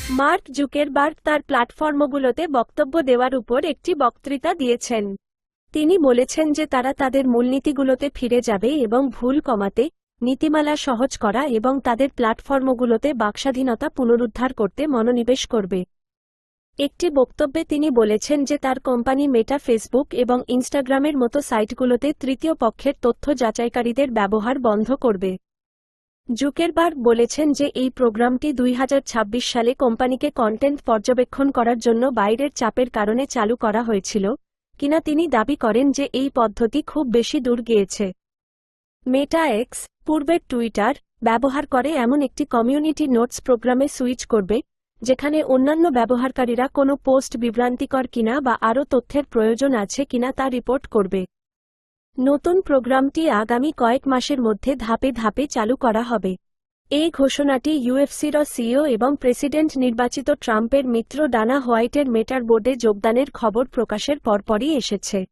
Mark Zuckerberg তার প্ল্যাটফর্মগুলোতে বক্তব্য দেওয়ার উপর একটি বক্তৃতা দিয়েছেন। তিনি বলেছেন যে তারা তাদের মূলনীতিগুলোতে ফিরে যাবে এবং ভুল কমাতে, নীতিমালা সহজ করা এবং তাদের প্ল্যাটফর্মগুলোতে বাকস্বাধীনতা পুনরুদ্ধার করতে মনোনিবেশ করবে। একটি বক্তব্যে তিনি বলেছেন যে তার কোম্পানি মেটা ফেসবুক এবং ইনস্টাগ্রামের মতো সাইটগুলোতে তৃতীয় পক্ষের তথ্য যাচাইকারীদের ব্যবহার বন্ধ করবে। জুকেরবার্গ বলেছেন যে এই প্রোগ্রামটি 2026 সালে কোম্পানিকে কন্টেন্ট পর্যবেক্ষণ করার জন্য বাইরের চাপের কারণে চালু করা হয়েছিল কিনা তিনি দাবি করেন যে এই পদ্ধতি খুব বেশি দূর গিয়েছে। মেটা এক্স, পূর্বের টুইটার, ব্যবহার করে এমন একটি কমিউনিটি নোটস প্রোগ্রামে সুইচ করবে, যেখানে অন্যান্য ব্যবহারকারীরা কোনো পোস্ট বিভ্রান্তিকর কিনা বা আরও তথ্যের প্রয়োজন আছে কিনা তা রিপোর্ট করবে। নতুন প্রোগ্রামটি আগামী কয়েক মাসের মধ্যে ধাপে ধাপে চালু করা হবে। এই ঘোষণাটি ইউএফসির সিইও এবং প্রেসিডেন্ট নির্বাচিত ট্রাম্পের মিত্র ডানা হোয়াইটের মেটার বোর্ডে যোগদানের খবর প্রকাশের পরপরই এসেছে।